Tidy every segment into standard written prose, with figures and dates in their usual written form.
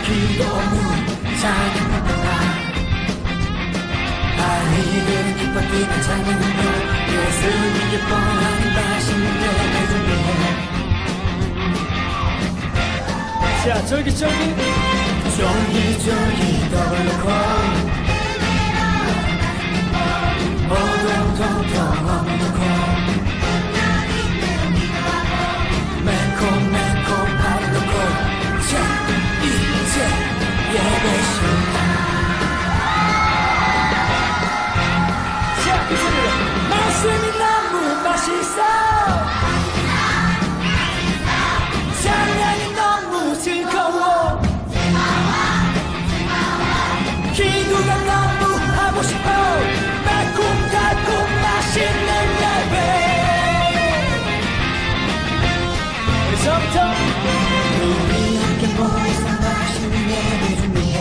기도 없는 찬양합니다. 아이들은 기뻐 뛰는 찬양합니다. 예수님 기뻐하는 맛있는 예배 준비해. 자, 쫄깃쫄깃 쫄깃쫄깃 더블로코 오동동동 어묵놓고 매콤매콤 밥 넣고 자, 이제 예배 시간. 자, 이 소리로 말씀이 너무 맛있어. 찬양이 너무 즐거워. 기도가 너무 하고 싶어. 매콤달콤 맛있는 예배. 그래서부터 우리 함께 모여서 맛있는 예배 준비해.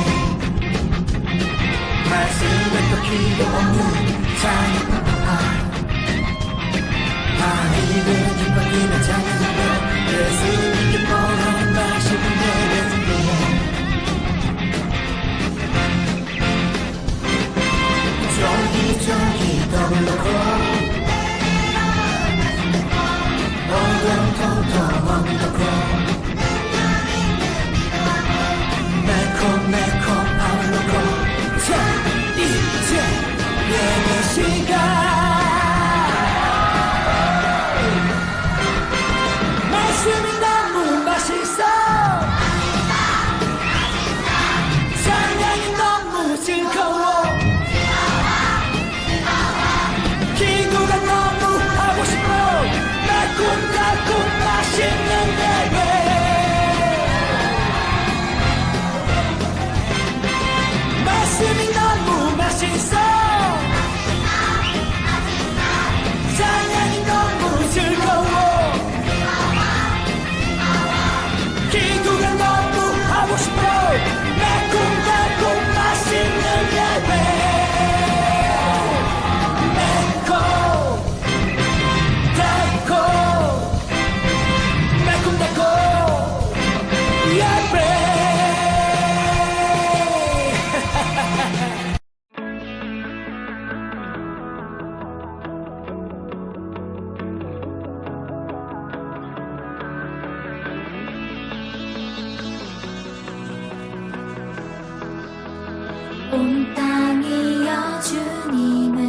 말씀에 또 기도 없는 찬양. 아이들은 기뻐 뛰는 찬양. 예수님 기뻐하는 맛있는 예배 준비해. 쫄깃쫄깃 더블로코 오동통통 어묵놓고 매콤매콤 밥을 넣고 자, 이제 예배 시간. 말씀이 너무 맛있어. 찬양이 너무 즐거워. 기도가 너무 하고 싶어. 매콤달콤 맛있는 예배. 말씀이 너무 맛있어. 찬양이 너무 즐거워. 기도가 너무 하고 싶어. 매콤달콤 맛있는 예배. 온 땅이여 주님을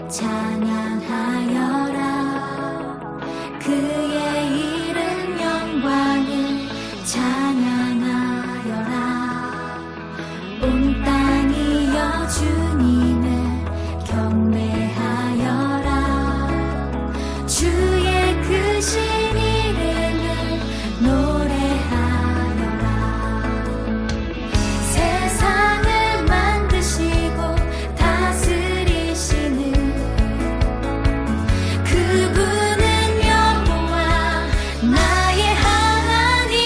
찬양하여라. 그의 이름 영광을 찬양하여라. 온 땅이여 주님을 경배하여라. 주의 크신 이름을 노래하여라. 세상을 다스리시는 그분은 여호와 나의 하나님.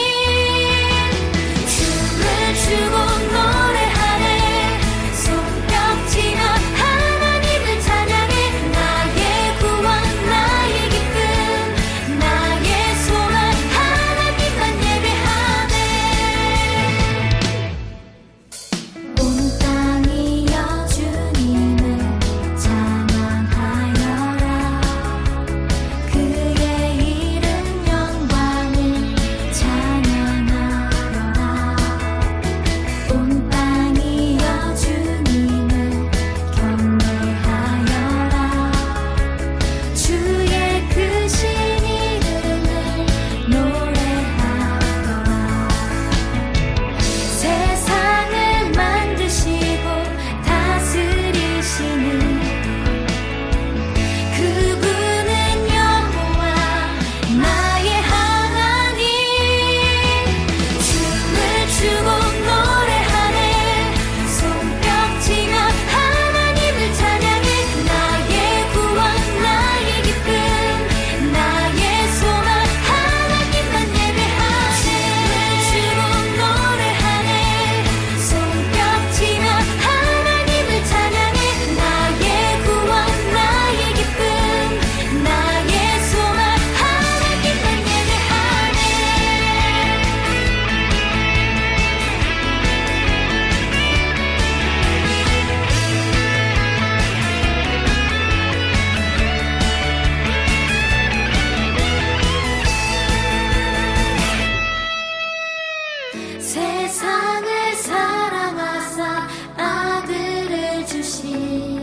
세상을 사랑하사 아들을 주신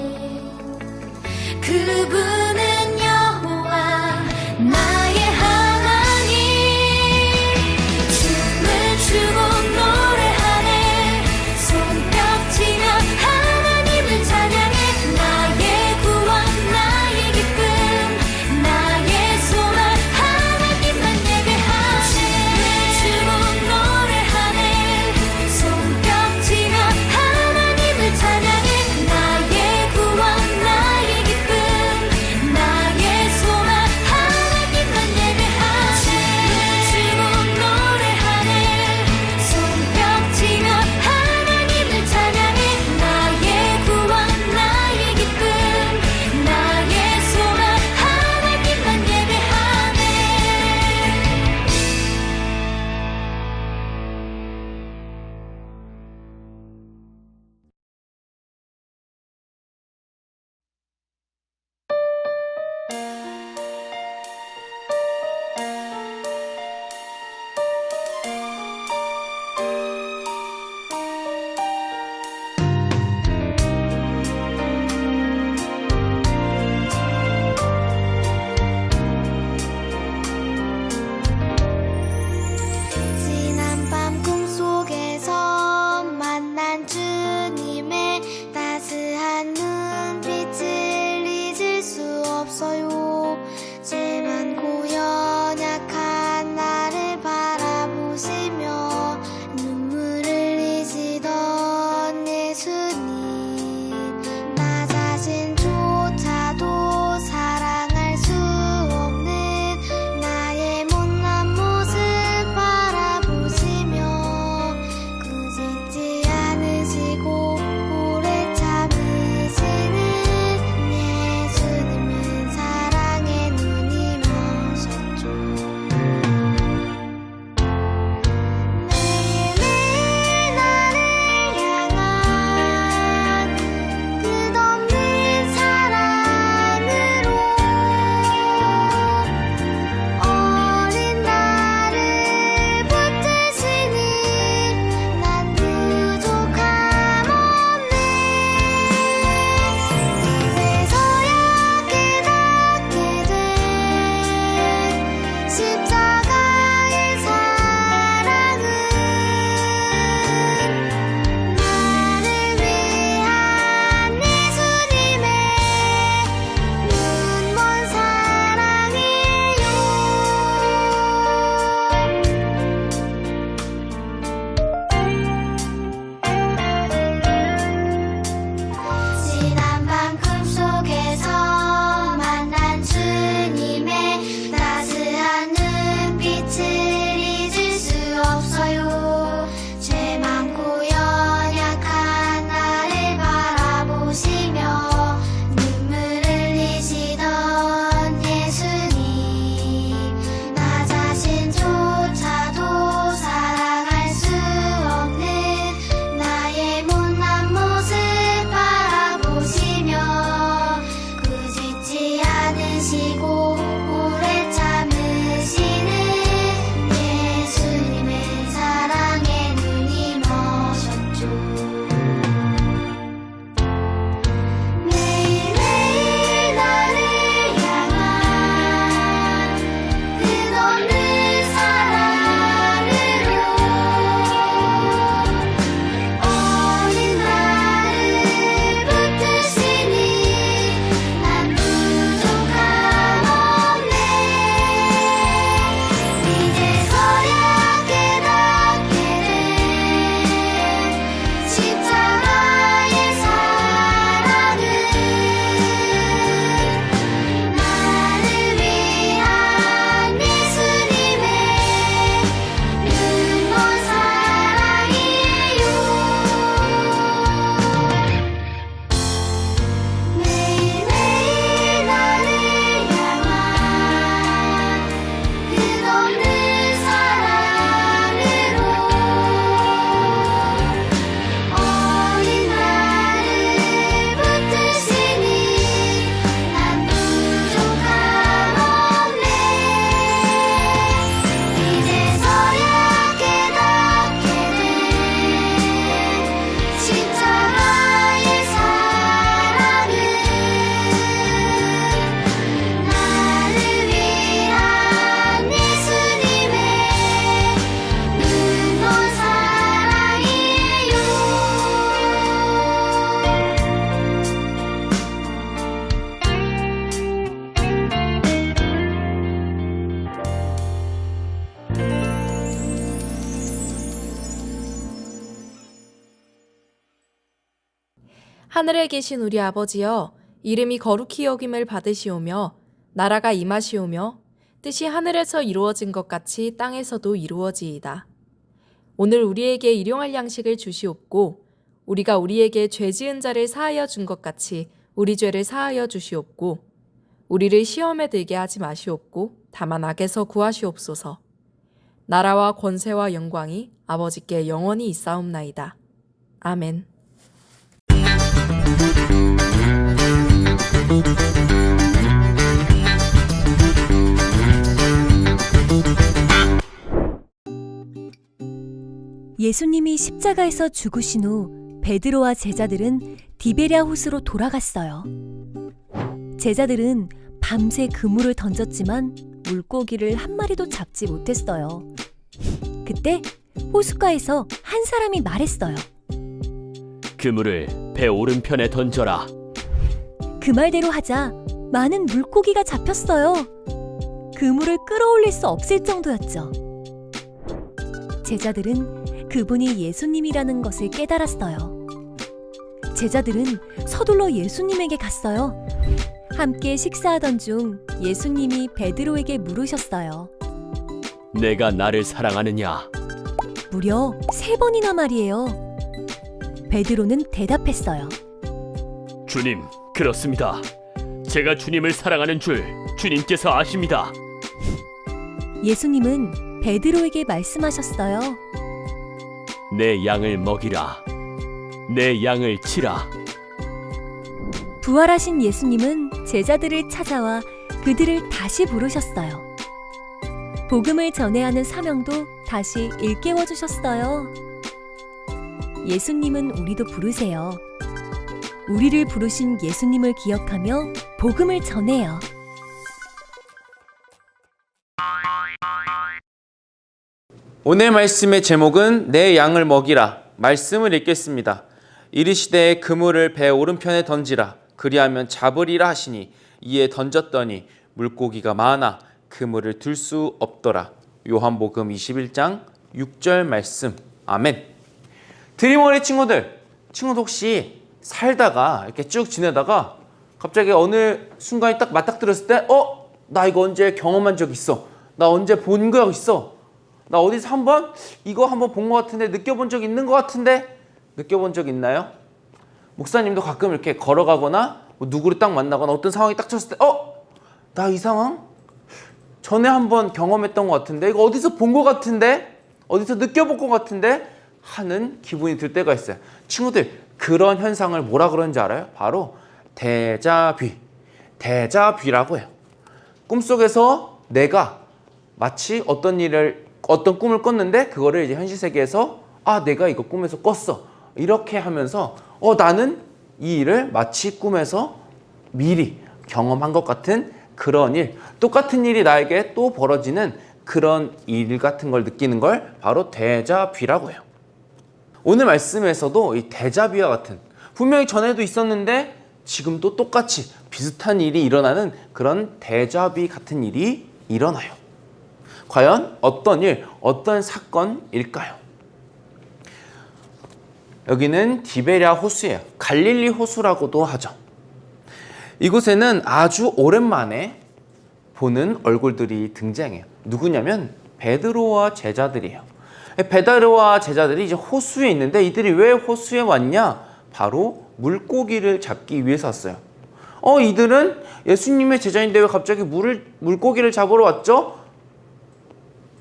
그분은 여호와 나의 하나님. 춤을 추고 노래하네 손뼉치며 하나님을 찬양해. 나의 구원 나의 기쁨 나의 소망 하나님만 예배하네. 춤을 추고 노래하네 손뼉치며 하나님을 찬양해. 나의 구원 나의 기쁨 하늘에 계신 우리 아버지여, 이름이 거룩히 여김을 받으시오며 나라가 임하시오며 뜻이 하늘에서 이루어진 것 같이 땅에서도 이루어지이다. 오늘 우리에게 일용할 양식을 주시옵고 우리가 우리에게 죄 지은 자를 사하여 준 것 같이 우리 죄를 사하여 주시옵고 우리를 시험에 들게 하지 마시옵고 다만 악에서 구하시옵소서. 나라와 권세와 영광이 아버지께 영원히 있사옵나이다. 아멘. 예수님이 십자가에서 죽으신 후 베드로와 제자들은 디베랴 호수로 돌아갔어요. 제자들은 밤새 그물을 던졌지만 물고기를 한 마리도 잡지 못했어요. 그때 호숫가에서 한 사람이 말했어요. 그물을 배 오른편에 던져라. 그 말대로 하자 많은 물고기가 잡혔어요. 그물을 끌어올릴 수 없을 정도였죠. 제자들은 그분이 예수님이라는 것을 깨달았어요. 제자들은 서둘러 예수님에게 갔어요. 함께 식사하던 중 예수님이 베드로에게 물으셨어요. 내가 나를 사랑하느냐? 무려 3번이나 말이에요. 베드로는 대답했어요. 주님, 그렇습니다. 제가 주님을 사랑하는 줄 주님께서 아십니다. 예수님은 베드로에게 말씀하셨어요. 내 양을 먹이라. 내 양을 치라. 부활하신 예수님은 제자들을 찾아와 그들을 다시 부르셨어요. 복음을 전해야 하는 사명도 다시 일깨워 주셨어요. 예수님은 우리도 부르세요. 우리를 부르신 예수님을 기억하며 복음을 전해요. 오늘 말씀의 제목은 내 양을 먹이라. 말씀을 읽겠습니다. 이르시되 그물을 배 오른편에 던지라. 그리하면 잡으리라 하시니 이에 던졌더니 물고기가 많아 그물을 들 수 없더라. 요한복음 21장 6절 말씀. 아멘. 드림어리 친구들 혹시 살다가 이렇게 쭉 지내다가 갑자기 어느 순간이 딱 맞닥뜨렸을 때 나 이거 언제 경험한 적 있어. 나 언제 본 거 있어. 나 어디서 이거 한번 본 것 같은데, 느껴본 적 있는 것 같은데, 느껴본 적 있나요? 목사님도 가끔 이렇게 걸어가거나 누구를 딱 만나거나 어떤 상황이 딱 쳤을 때 나 이 상황 전에 한번 경험했던 것 같은데, 이거 어디서 본 것 같은데, 어디서 느껴본 것 같은데 하는 기분이 들 때가 있어요. 친구들, 그런 현상을 뭐라 그러는지 알아요? 바로 데자뷰라고 해요. 꿈속에서 내가 마치 어떤 꿈을 꿨는데 그거를 이제 현실 세계에서 내가 이거 꿈에서 꿨어. 이렇게 하면서 나는 이 일을 마치 꿈에서 미리 경험한 것 같은 그런 일, 똑같은 일이 나에게 또 벌어지는 그런 일 같은 걸 느끼는 걸 바로 데자뷰라고 해요. 오늘 말씀에서도 이 데자뷰와 같은, 분명히 전에도 있었는데 지금도 똑같이 비슷한 일이 일어나는 그런 데자뷰 같은 일이 일어나요. 과연 어떤 일, 어떤 사건일까요? 여기는 디베랴 호수예요. 갈릴리 호수라고도 하죠. 이곳에는 아주 오랜만에 보는 얼굴들이 등장해요. 누구냐면 베드로와 제자들이에요. 베드로와 제자들이 이제 호수에 있는데, 이들이 왜 호수에 왔냐? 바로 물고기를 잡기 위해서 왔어요. 이들은 예수님의 제자인데 왜 갑자기 물고기를 잡으러 왔죠?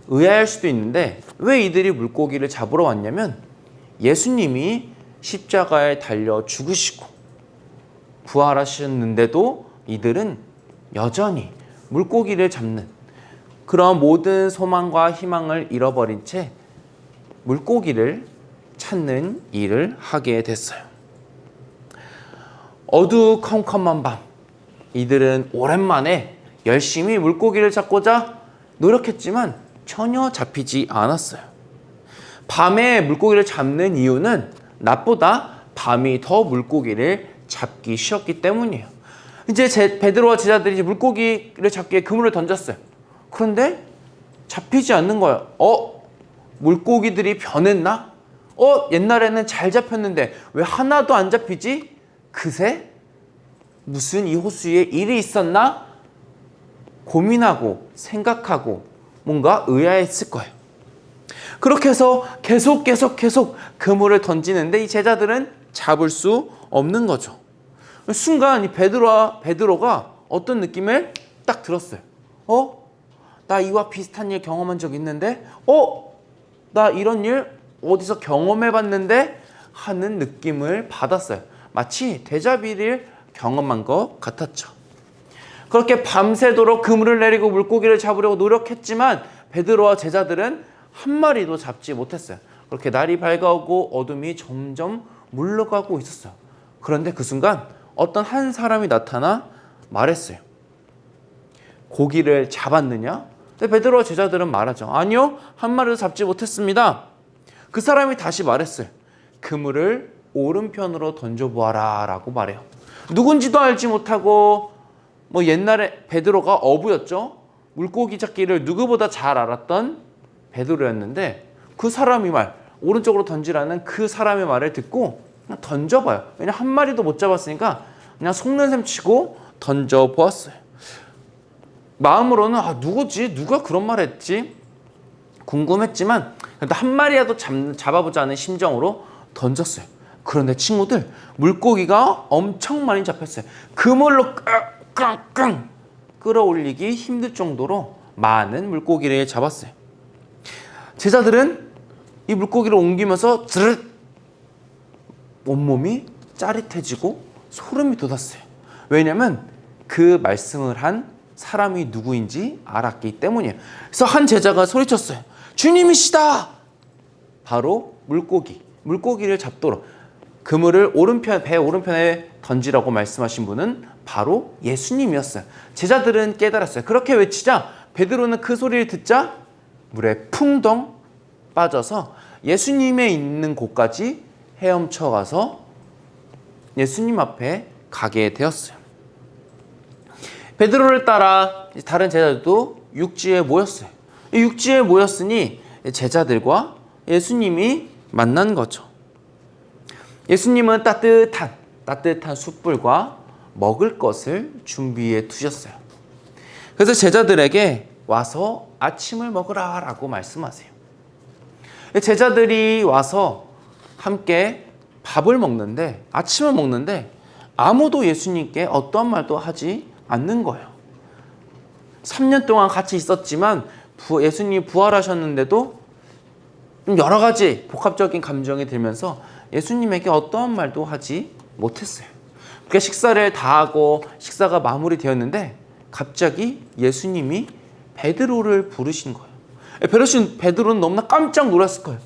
의아할 수도 있는데, 왜 이들이 물고기를 잡으러 왔냐면 예수님이 십자가에 달려 죽으시고 부활하셨는데도 이들은 여전히 물고기를 잡는 그런 모든 소망과 희망을 잃어버린 채 물고기를 찾는 일을 하게 됐어요. 어두컴컴한 밤, 이들은 오랜만에 열심히 물고기를 잡고자 노력했지만 전혀 잡히지 않았어요. 밤에 물고기를 잡는 이유는 낮보다 밤이 더 물고기를 잡기 쉬웠기 때문이에요. 이제 베드로와 제자들이 물고기를 잡기 위해 그물을 던졌어요. 그런데 잡히지 않는 거예요. 물고기들이 변했나? 옛날에는 잘 잡혔는데 왜 하나도 안 잡히지? 그새 무슨 이 호수에 일이 있었나 고민하고 생각하고 뭔가 의아했을 거예요. 그렇게 해서 계속 그물을 던지는데 이 제자들은 잡을 수 없는 거죠. 순간 이 베드로가 어떤 느낌을 딱 들었어요. 나 이와 비슷한 일 경험한 적 있는데 나 이런 일 어디서 경험해봤는데 하는 느낌을 받았어요. 마치 데자뷰를 경험한 것 같았죠. 그렇게 밤새도록 그물을 내리고 물고기를 잡으려고 노력했지만 베드로와 제자들은 한 마리도 잡지 못했어요. 그렇게 날이 밝아오고 어둠이 점점 물러가고 있었어요. 그런데 그 순간 어떤 한 사람이 나타나 말했어요. 고기를 잡았느냐? 근데 베드로와 제자들은 말하죠. 아니요, 한 마리도 잡지 못했습니다. 그 사람이 다시 말했어요. 그물을 오른편으로 던져보아라 라고 말해요. 누군지도 알지 못하고 옛날에 베드로가 어부였죠. 물고기 잡기를 누구보다 잘 알았던 베드로였는데 그 사람이 오른쪽으로 던지라는 그 사람의 말을 듣고 그냥 던져봐요. 왜냐면 한 마리도 못 잡았으니까 그냥 속는 셈 치고 던져보았어요. 마음으로는 누구지? 누가 그런 말 했지? 궁금했지만 그래도 한 마리라도 잡아보자는 심정으로 던졌어요. 그런데 친구들, 물고기가 엄청 많이 잡혔어요. 그물로 깡깡깡 끌어올리기 힘들 정도로 많은 물고기를 잡았어요. 제자들은 이 물고기를 옮기면서 드르륵 온몸이 짜릿해지고 소름이 돋았어요. 왜냐하면 그 말씀을 한 사람이 누구인지 알았기 때문이에요. 그래서 한 제자가 소리쳤어요. 주님이시다! 바로 물고기를 잡도록 그물을 배 오른편에 던지라고 말씀하신 분은 바로 예수님이었어요. 제자들은 깨달았어요. 그렇게 외치자 베드로는 그 소리를 듣자 물에 풍덩 빠져서 예수님의 있는 곳까지 헤엄쳐 가서 예수님 앞에 가게 되었어요. 베드로를 따라 다른 제자들도 육지에 모였어요. 육지에 모였으니 제자들과 예수님이 만난 거죠. 예수님은 따뜻한 숯불과 먹을 것을 준비해 두셨어요. 그래서 제자들에게 와서 아침을 먹으라 라고 말씀하세요. 제자들이 와서 함께 밥을 먹는데, 아침을 먹는데 아무도 예수님께 어떠한 말도 하지 않는 거예요. 3년 동안 같이 있었지만 예수님이 부활하셨는데도 좀 여러 가지 복합적인 감정이 들면서 예수님에게 어떠한 말도 하지 못했어요. 그러니까 식사를 다 하고 식사가 마무리되었는데 갑자기 예수님이 베드로를 부르신 거예요. 베드로는 너무나 깜짝 놀랐을 거예요.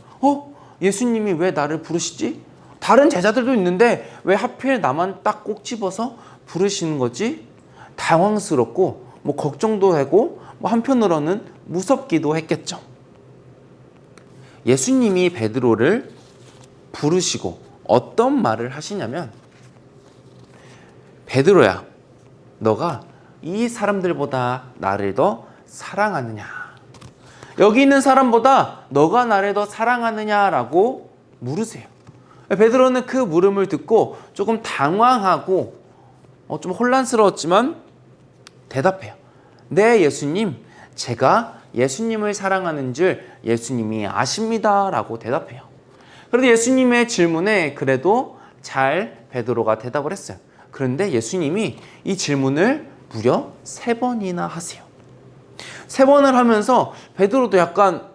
예수님이 왜 나를 부르시지? 다른 제자들도 있는데 왜 하필 나만 딱 꼭 집어서 부르시는 거지? 당황스럽고 걱정도 되고 한편으로는 무섭기도 했겠죠. 예수님이 베드로를 부르시고 어떤 말을 하시냐면, 베드로야, 너가 이 사람들보다 나를 더 사랑하느냐? 여기 있는 사람보다 너가 나를 더 사랑하느냐라고 물으세요. 베드로는 그 물음을 듣고 조금 당황하고 좀 혼란스러웠지만 대답해요. 네, 예수님, 제가 예수님을 사랑하는 줄 예수님이 아십니다 라고 대답해요. 그런데 예수님의 질문에 그래도 잘 베드로가 대답을 했어요. 그런데 예수님이 이 질문을 무려 3번이나 하세요. 3번을 하면서 베드로도 약간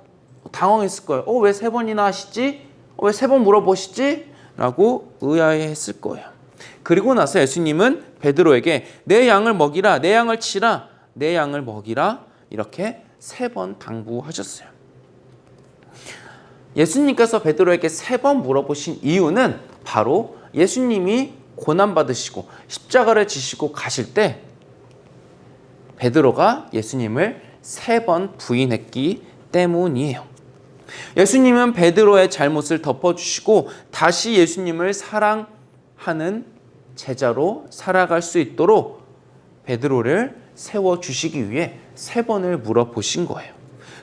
당황했을 거예요. 왜 3번이나 하시지? 왜 3번 물어보시지? 라고 의아해했을 거예요. 그리고 나서 예수님은 베드로에게 내 양을 먹이라, 내 양을 치라, 내 양을 먹이라 이렇게 3번 당부하셨어요. 예수님께서 베드로에게 3번 물어보신 이유는 바로 예수님이 고난받으시고 십자가를 지시고 가실 때 베드로가 예수님을 3번 부인했기 때문이에요. 예수님은 베드로의 잘못을 덮어주시고 다시 예수님을 사랑하는 제자로 살아갈 수 있도록 베드로를 세워주시기 위해 3번을 물어보신 거예요.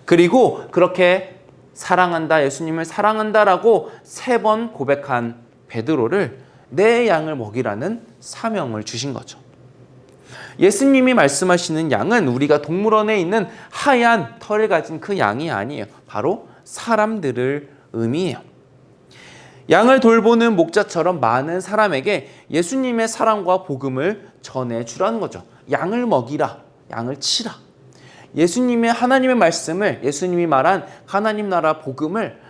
그리고 그렇게 사랑한다, 예수님을 사랑한다라고 3번 고백한 베드로를 내 양을 먹이라는 사명을 주신 거죠. 예수님이 말씀하시는 양은 우리가 동물원에 있는 하얀 털을 가진 그 양이 아니에요. 바로 사람들을 의미해요. 양을 돌보는 목자처럼 많은 사람에게 예수님의 사랑과 복음을 전해주라는 거죠. 양을 먹이라, 양을 치라. 예수님의 하나님의 말씀을, 예수님이 말한 하나님 나라 복음을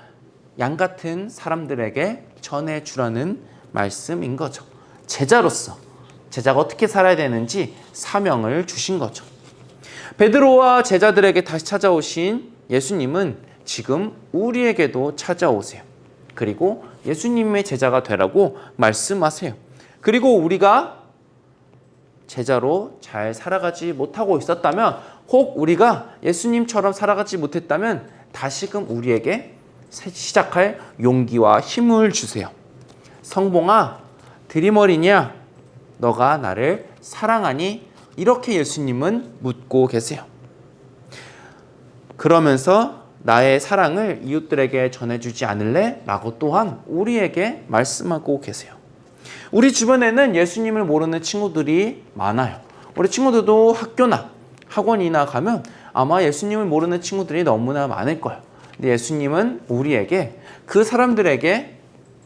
양 같은 사람들에게 전해주라는 말씀인 거죠. 제자로서 제자가 어떻게 살아야 되는지 사명을 주신 거죠. 베드로와 제자들에게 다시 찾아오신 예수님은 지금 우리에게도 찾아오세요. 그리고 예수님의 제자가 되라고 말씀하세요. 그리고 우리가 제자로 잘 살아가지 못하고 있었다면, 혹 우리가 예수님처럼 살아가지 못했다면 다시금 우리에게 시작할 용기와 힘을 주세요. 성봉아, 드림어리냐? 너가 나를 사랑하니? 이렇게 예수님은 묻고 계세요. 그러면서 나의 사랑을 이웃들에게 전해주지 않을래? 라고 또한 우리에게 말씀하고 계세요. 우리 주변에는 예수님을 모르는 친구들이 많아요. 우리 친구들도 학교나 학원이나 가면 아마 예수님을 모르는 친구들이 너무나 많을 거예요. 근데 예수님은 우리에게, 그 사람들에게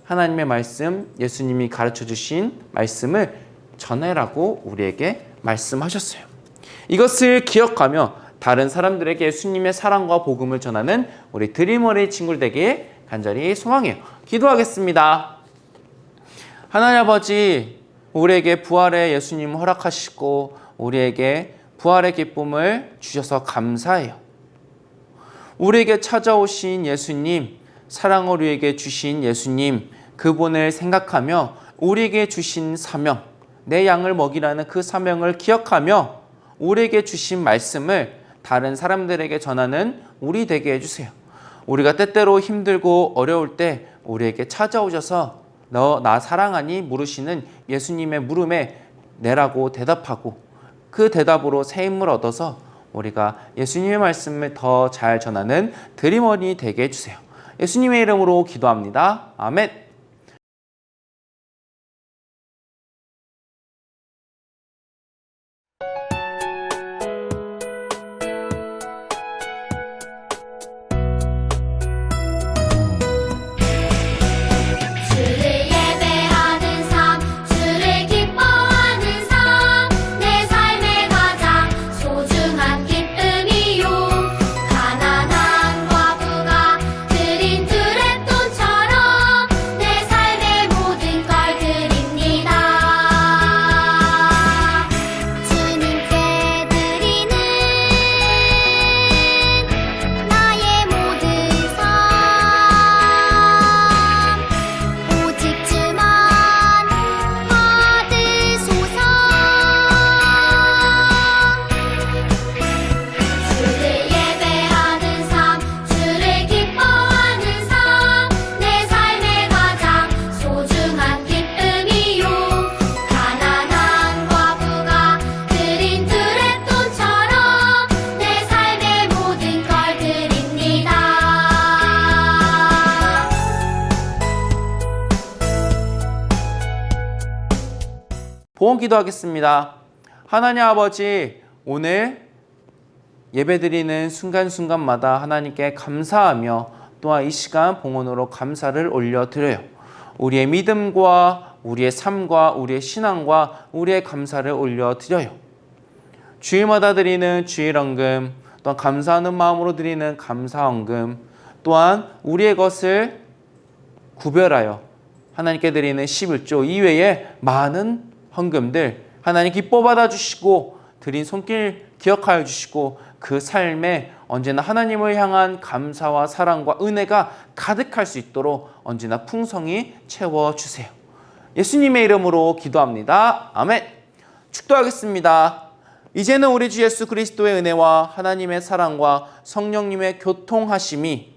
하나님의 말씀, 예수님이 가르쳐 주신 말씀을 전해라고 우리에게 말씀하셨어요. 이것을 기억하며 다른 사람들에게 예수님의 사랑과 복음을 전하는 우리 드림어리 친구들 되길 간절히 소망해요. 기도하겠습니다. 하나님 아버지, 우리에게 부활의 예수님을 허락하시고 우리에게 부활의 기쁨을 주셔서 감사해요. 우리에게 찾아오신 예수님, 사랑을 우리에게 주신 예수님, 그분을 생각하며 우리에게 주신 사명, 내 양을 먹이라는 그 사명을 기억하며 우리에게 주신 말씀을 다른 사람들에게 전하는 우리 되게 해주세요. 우리가 때때로 힘들고 어려울 때 우리에게 찾아오셔서 너 나 사랑하니? 물으시는 예수님의 물음에 내라고 대답하고, 그 대답으로 새 힘을 얻어서 우리가 예수님의 말씀을 더 잘 전하는 드림원이 되게 해주세요. 예수님의 이름으로 기도합니다. 아멘. 주를 예배하는 삶, 주를 기뻐하는 삶, 내 삶의 가장 소중한 기쁨이요. 가난한 과부가 드린 드랩돈처럼 내 삶의 모든 걸 드립니다. 주님께 드리는 나의 모든 삶, 오직 주만 받으소서. 주를 예배하는 삶, 주를 기뻐하는 삶, 내 삶의 가장 소중한 기쁨이요. 가난한 과부가 드린 드랩돈처럼 내 삶의 모든 걸 드립니다. 보험 기도하겠습니다. 하나님 아버지, 오늘 예배드리는 순간순간마다 하나님께 감사하며 또한 이 시간 봉헌으로 감사를 올려드려요. 우리의 믿음과 우리의 삶과 우리의 신앙과 우리의 감사를 올려드려요. 주일마다 드리는 주일헌금, 또한 감사하는 마음으로 드리는 감사헌금, 또한 우리의 것을 구별하여 하나님께 드리는 11조 이외에 많은 헌금들 하나님 기뻐 받아주시고 드린 손길 기억하여 주시고 그 삶에 언제나 하나님을 향한 감사와 사랑과 은혜가 가득할 수 있도록 언제나 풍성히 채워주세요. 예수님의 이름으로 기도합니다. 아멘. 축도하겠습니다. 이제는 우리 주 예수 그리스도의 은혜와 하나님의 사랑과 성령님의 교통하심이,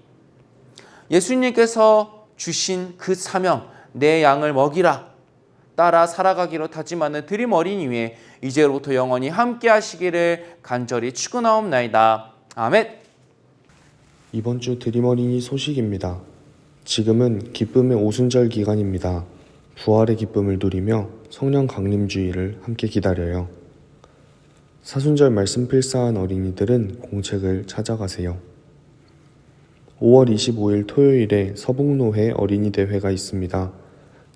예수님께서 주신 그 사명, 내 양을 먹이라 따라 살아가기로 다짐하는 드림 어린이 위에 이제로부터 영원히 함께 하시기를 간절히 축원하옵나이다. 아멘. 이번 주 드림어린이 소식입니다. 지금은 기쁨의 오순절 기간입니다. 부활의 기쁨을 누리며 성령 강림주의를 함께 기다려요. 사순절 말씀 필사한 어린이들은 공책을 찾아가세요. 5월 25일 토요일에 서북로회 어린이 대회가 있습니다.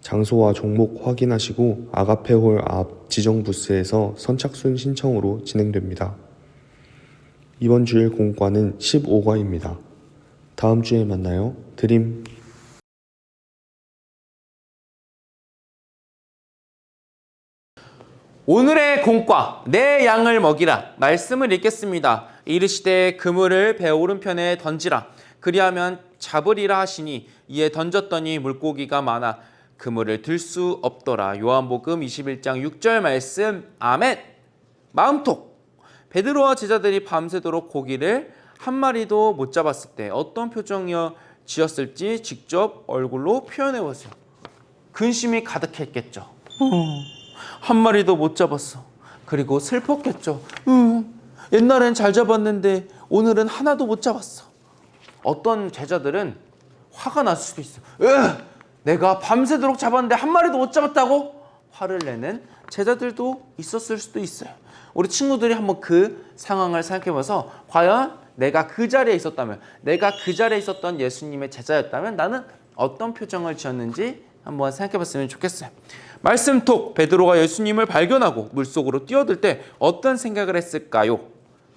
장소와 종목 확인하시고 아가페홀 앞 지정 부스에서 선착순 신청으로 진행됩니다. 이번 주일 공과는 15과입니다. 다음 주에 만나요. 드림. 오늘의 공과 내 양을 먹이라 말씀을 읽겠습니다. 이르시되 그물을 배 오른편에 던지라 그리하면 잡으리라 하시니 이에 던졌더니 물고기가 많아 그물을 들 수 없더라. 요한복음 21장 6절 말씀. 아멘. 마음톡. 베드로와 제자들이 밤새도록 고기를 한 마리도 못 잡았을 때 어떤 표정이어 지었을지 직접 얼굴로 표현해 보세요. 근심이 가득했겠죠. 한 마리도 못 잡았어. 그리고 슬펐겠죠. 옛날엔 잘 잡았는데 오늘은 하나도 못 잡았어. 어떤 제자들은 화가 났을 수도 있어. 내가 밤새도록 잡았는데 한 마리도 못 잡았다고? 화를 내는 제자들도 있었을 수도 있어요. 우리 친구들이 한번 그 상황을 생각해봐서 과연 내가 그 자리에 있었다면, 내가 그 자리에 있었던 예수님의 제자였다면 나는 어떤 표정을 지었는지 한번 생각해봤으면 좋겠어요. 말씀톡. 베드로가 예수님을 발견하고 물속으로 뛰어들 때 어떤 생각을 했을까요?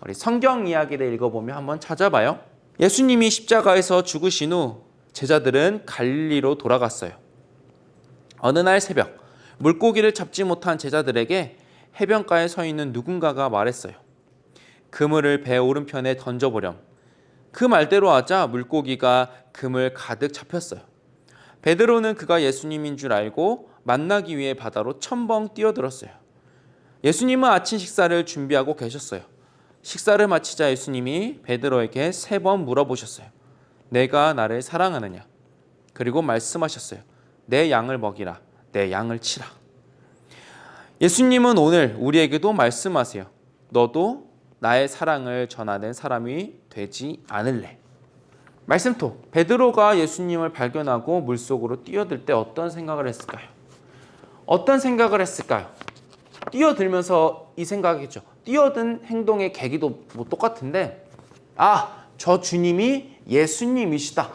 우리 성경 이야기를 읽어보면 한번 찾아봐요. 예수님이 십자가에서 죽으신 후 제자들은 갈릴리로 돌아갔어요. 어느 날 새벽 물고기를 잡지 못한 제자들에게 해변가에 서 있는 누군가가 말했어요. 그물을 배 오른편에 던져보렴. 그 말대로 하자 물고기가 그물 가득 잡혔어요. 베드로는 그가 예수님인 줄 알고 만나기 위해 바다로 첨벙 뛰어들었어요. 예수님은 아침 식사를 준비하고 계셨어요. 식사를 마치자 예수님이 베드로에게 3번 물어보셨어요. 내가 나를 사랑하느냐? 그리고 말씀하셨어요. 내 양을 먹이라. 내 양을 치라. 예수님은 오늘 우리에게도 말씀하세요. 너도 나의 사랑을 전하는 사람이 되지 않을래? 말씀톡. 베드로가 예수님을 발견하고 물속으로 뛰어들 때 어떤 생각을 했을까요? 어떤 생각을 했을까요? 뛰어들면서 이 생각이죠. 뛰어든 행동의 계기도 뭐 똑같은데, 저 주님이 예수님이시다.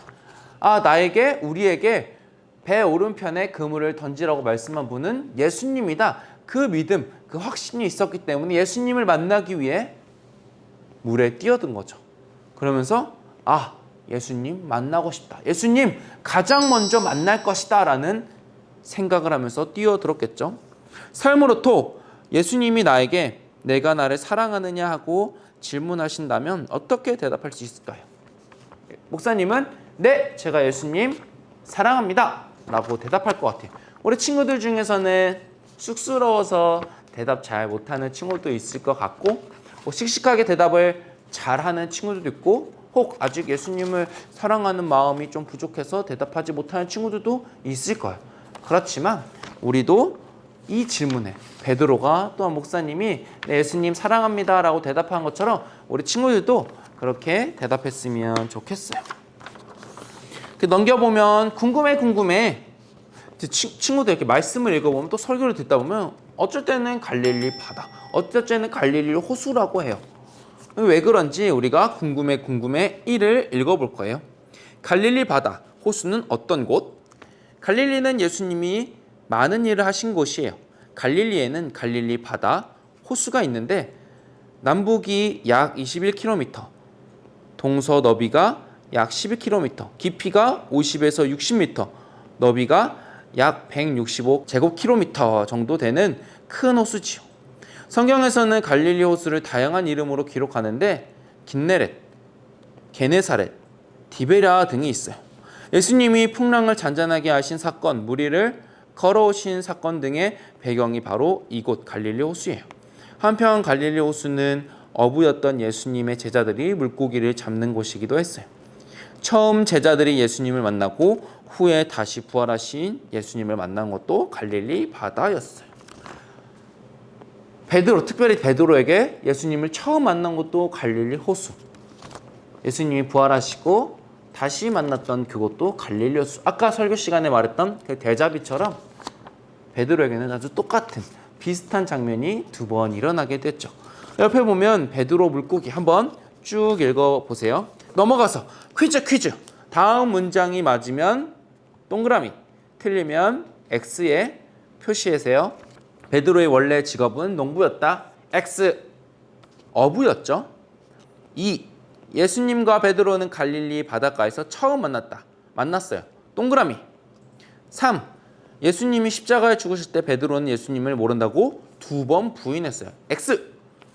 나에게, 우리에게 배 오른편에 그물을 던지라고 말씀한 분은 예수님이다. 그 믿음, 그 확신이 있었기 때문에 예수님을 만나기 위해 물에 뛰어든 거죠. 그러면서 예수님 만나고 싶다. 예수님 가장 먼저 만날 것이다 라는 생각을 하면서 뛰어들었겠죠. 삶으로 톡. 예수님이 나에게 내가 나를 사랑하느냐 하고 질문하신다면 어떻게 대답할 수 있을까요? 목사님은 네, 제가 예수님 사랑합니다 라고 대답할 것 같아요. 우리 친구들 중에서는 쑥스러워서 대답 잘 못하는 친구도 있을 것 같고, 씩씩하게 대답을 잘하는 친구들도 있고, 혹 아직 예수님을 사랑하는 마음이 좀 부족해서 대답하지 못하는 친구들도 있을 거예요. 그렇지만 우리도 이 질문에 베드로가 또한 목사님이 네, 예수님 사랑합니다 라고 대답한 것처럼 우리 친구들도 그렇게 대답했으면 좋겠어요. 넘겨보면 궁금해 친구들 이렇게 말씀을 읽어보면 또 설교를 듣다 보면 어쩔 때는 갈릴리 바다, 어쩔 때는 갈릴리 호수라고 해요. 왜 그런지 우리가 궁금해 1을 읽어볼 거예요. 갈릴리 바다, 호수는 어떤 곳? 갈릴리는 예수님이 많은 일을 하신 곳이에요. 갈릴리에는 갈릴리 바다, 호수가 있는데 남북이 약 21km, 동서 너비가 약 12km, 깊이가 50에서 60m, 너비가 약 165제곱킬로미터 정도 되는 큰 호수지요. 성경에서는 갈릴리 호수를 다양한 이름으로 기록하는데 긴네렛, 게네사렛, 디베랴 등이 있어요. 예수님이 풍랑을 잔잔하게 하신 사건, 무리를 걸어오신 사건 등의 배경이 바로 이곳 갈릴리 호수예요. 한편 갈릴리 호수는 어부였던 예수님의 제자들이 물고기를 잡는 곳이기도 했어요. 처음 제자들이 예수님을 만나고 후에 다시 부활하신 예수님을 만난 것도 갈릴리 바다였어요. 특별히 베드로에게 예수님을 처음 만난 것도 갈릴리 호수. 예수님이 부활하시고 다시 만났던 그것도 갈릴리 호수. 아까 설교 시간에 말했던 그 대자비처럼 베드로에게는 아주 똑같은 비슷한 장면이 두 번 일어나게 됐죠. 옆에 보면 베드로 물고기 한번 쭉 읽어보세요. 넘어가서 퀴즈. 다음 문장이 맞으면 동그라미, 틀리면 X에 표시하세요. 베드로의 원래 직업은 농부였다. X. 어부였죠. 2. 예수님과 베드로는 갈릴리 바닷가에서 처음 만났어요. 동그라미. 3. 예수님이 십자가에 죽으실 때 베드로는 예수님을 모른다고 2번 부인했어요. X.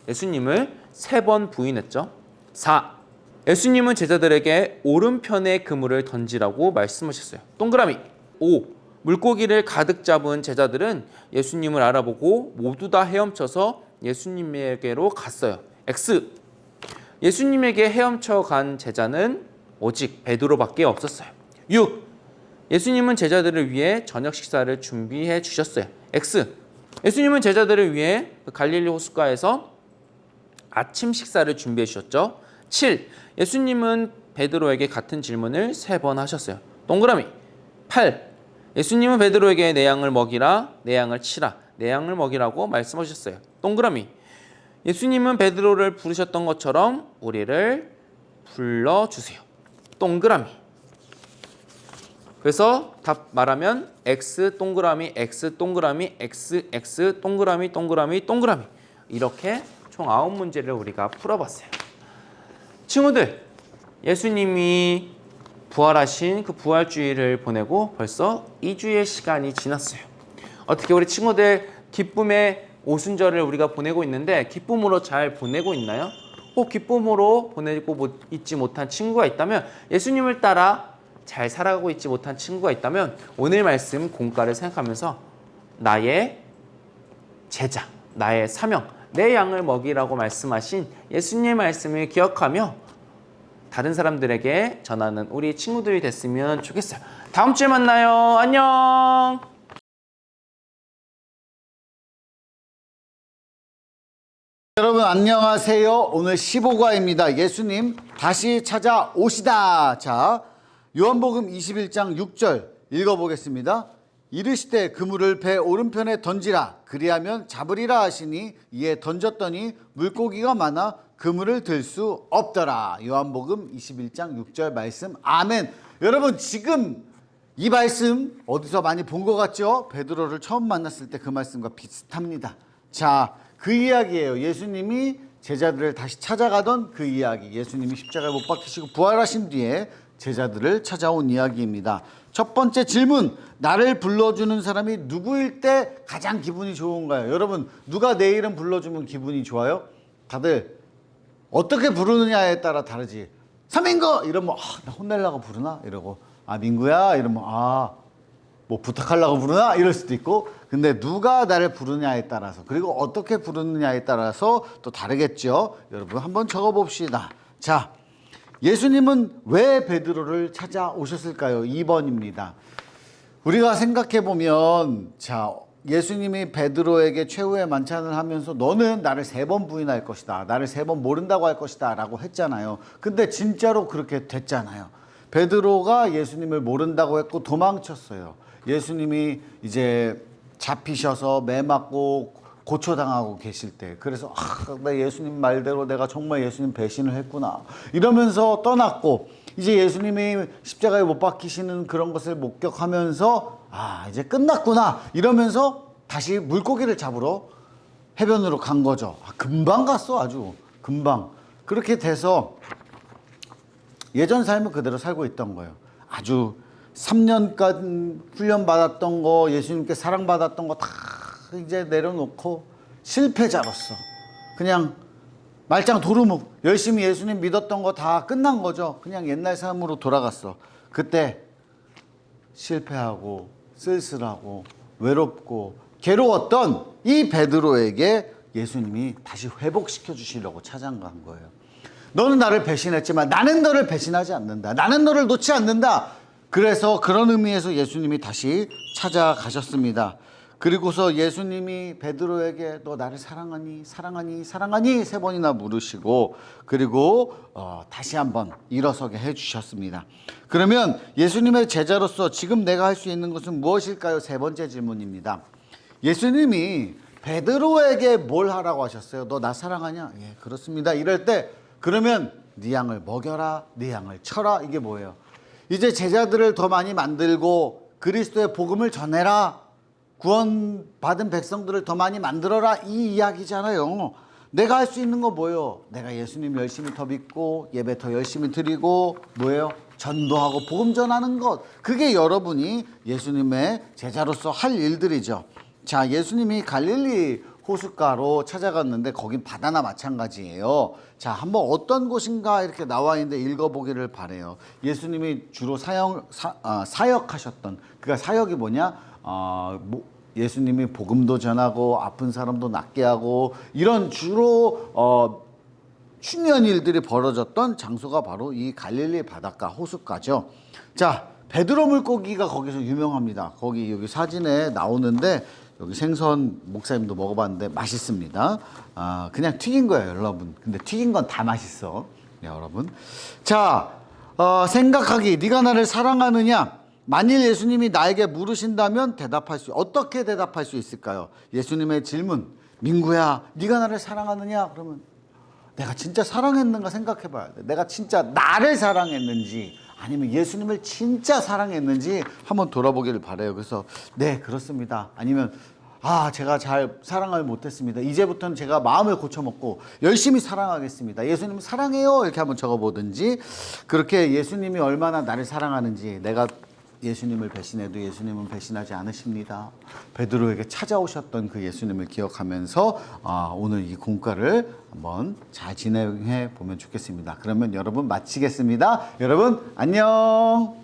예수님을 3번 부인했죠. 4. 예수님은 제자들에게 오른편에 그물을 던지라고 말씀하셨어요. 동그라미. 5. 물고기를 가득 잡은 제자들은 예수님을 알아보고 모두 다 헤엄쳐서 예수님에게로 갔어요. X. 예수님에게 헤엄쳐 간 제자는 오직 베드로밖에 없었어요. 6. 예수님은 제자들을 위해 저녁 식사를 준비해 주셨어요. X. 예수님은 제자들을 위해 갈릴리 호숫가에서 아침 식사를 준비해 주셨죠. 7. 예수님은 베드로에게 같은 질문을 3번 하셨어요. 동그라미. 8. 예수님은 베드로에게 내 양을 먹이라, 내 양을 치라, 내 양을 먹이라고 말씀하셨어요. 동그라미. 예수님은 베드로를 부르셨던 것처럼 우리를 불러주세요. 동그라미. 그래서 답 말하면 X 동그라미 X 동그라미 X X 동그라미 동그라미 동그라미 이렇게 총 9문제를 우리가 풀어봤어요. 친구들, 예수님이 부활하신 그 부활주의를 보내고 벌써 2주의 시간이 지났어요. 어떻게 우리 친구들 기쁨의 오순절을 우리가 보내고 있는데 기쁨으로 잘 보내고 있나요? 혹 기쁨으로 보내고 있지 못한 친구가 있다면, 예수님을 따라 잘 살아가고 있지 못한 친구가 있다면 오늘 말씀 공과를 생각하면서 나의 제자, 나의 사명, 내 양을 먹이라고 말씀하신 예수님의 말씀을 기억하며 다른 사람들에게 전하는 우리 친구들이 됐으면 좋겠어요. 다음 주에 만나요. 안녕. 여러분 안녕하세요. 오늘 15과입니다. 예수님 다시 찾아오시다. 자, 요한복음 21장 6절 읽어보겠습니다. 이르시되 그물을 배 오른편에 던지라, 그리하면 잡으리라 하시니 이에 던졌더니 물고기가 많아 그물을 들 수 없더라. 요한복음 21장 6절 말씀. 아멘. 여러분 지금 이 말씀 어디서 많이 본 것 같죠? 베드로를 처음 만났을 때 그 말씀과 비슷합니다. 자, 그 이야기예요. 예수님이 제자들을 다시 찾아가던 그 이야기. 예수님이 십자가에 못 박히시고 부활하신 뒤에 제자들을 찾아온 이야기입니다. 첫 번째 질문, 나를 불러주는 사람이 누구일 때 가장 기분이 좋은가요? 여러분, 누가 내 이름 불러주면 기분이 좋아요? 다들 어떻게 부르느냐에 따라 다르지. 서민구! 이러면 나 혼내려고 부르나? 이러고 민구야? 이러면 뭐 부탁하려고 부르나? 이럴 수도 있고. 근데 누가 나를 부르냐에 따라서, 그리고 어떻게 부르느냐에 따라서 또 다르겠죠. 여러분 한번 적어봅시다. 자, 예수님은 왜 베드로를 찾아오셨을까요? 2번입니다. 우리가 생각해보면, 자, 예수님이 베드로에게 최후의 만찬을 하면서 너는 나를 3번 부인할 것이다, 나를 3번 모른다고 할 것이다 라고 했잖아요. 근데 진짜로 그렇게 됐잖아요. 베드로가 예수님을 모른다고 했고 도망쳤어요. 예수님이 이제 잡히셔서 매 맞고 고초당하고 계실 때, 그래서 나 예수님 말대로 내가 정말 예수님 배신을 했구나 이러면서 떠났고, 이제 예수님이 십자가에 못 박히시는 그런 것을 목격하면서 이제 끝났구나 이러면서 다시 물고기를 잡으러 해변으로 간 거죠. 금방 갔어. 아주 금방. 그렇게 돼서 예전 삶을 그대로 살고 있던 거예요. 아주 3년간 훈련받았던 거, 예수님께 사랑받았던 거 다 이제 내려놓고 실패자로서 그냥 말짱 도루묵, 열심히 예수님 믿었던 거 다 끝난 거죠. 그냥 옛날 삶으로 돌아갔어. 그때 실패하고 쓸쓸하고 외롭고 괴로웠던 이 베드로에게 예수님이 다시 회복시켜 주시려고 찾아간 거예요. 너는 나를 배신했지만 나는 너를 배신하지 않는다. 나는 너를 놓지 않는다. 그래서 그런 의미에서 예수님이 다시 찾아가셨습니다. 그리고서 예수님이 베드로에게 너 나를 사랑하니 사랑하니 사랑하니 3번이나 물으시고, 그리고 다시 한번 일어서게 해주셨습니다. 그러면 예수님의 제자로서 지금 내가 할 수 있는 것은 무엇일까요? 3번째 질문입니다. 예수님이 베드로에게 뭘 하라고 하셨어요? 너 나 사랑하냐? 예, 그렇습니다. 이럴 때 그러면 네 양을 먹여라, 네 양을 쳐라. 이게 뭐예요? 이제 제자들을 더 많이 만들고 그리스도의 복음을 전해라. 구원받은 백성들을 더 많이 만들어라. 이 이야기잖아요. 내가 할 수 있는 거 뭐예요? 내가 예수님 열심히 더 믿고 예배 더 열심히 드리고 뭐예요? 전도하고 복음 전하는 것. 그게 여러분이 예수님의 제자로서 할 일들이죠. 자, 예수님이 갈릴리 호숫가로 찾아갔는데 거긴 바다나 마찬가지예요. 자, 한번 어떤 곳인가 이렇게 나와 있는데 읽어보기를 바래요. 예수님이 주로 사역하셨던, 그러니까 사역이 뭐냐? 예수님이 복음도 전하고 아픈 사람도 낫게 하고 이런 주로 중요한 일들이 벌어졌던 장소가 바로 이 갈릴리 바닷가 호숫가죠. 자, 베드로 물고기가 거기서 유명합니다. 여기 사진에 나오는데 여기 생선 목사님도 먹어봤는데 맛있습니다. 그냥 튀긴 거예요, 여러분. 근데 튀긴 건 다 맛있어, 네, 여러분. 자, 생각하기. 네가 나를 사랑하느냐? 만일 예수님이 나에게 물으신다면 어떻게 대답할 수 있을까요? 예수님의 질문. 민구야, 네가 나를 사랑하느냐? 그러면 내가 진짜 사랑했는가 생각해 봐야 돼. 내가 진짜 나를 사랑했는지 아니면 예수님을 진짜 사랑했는지 한번 돌아보기를 바라요. 그래서 네, 그렇습니다. 아니면 제가 잘 사랑을 못했습니다. 이제부터는 제가 마음을 고쳐먹고 열심히 사랑하겠습니다. 예수님 사랑해요. 이렇게 한번 적어보든지, 그렇게 예수님이 얼마나 나를 사랑하는지, 내가 예수님을 배신해도 예수님은 배신하지 않으십니다. 베드로에게 찾아오셨던 그 예수님을 기억하면서 오늘 이 공과를 한번 잘 진행해 보면 좋겠습니다. 그러면 여러분 마치겠습니다. 여러분 안녕.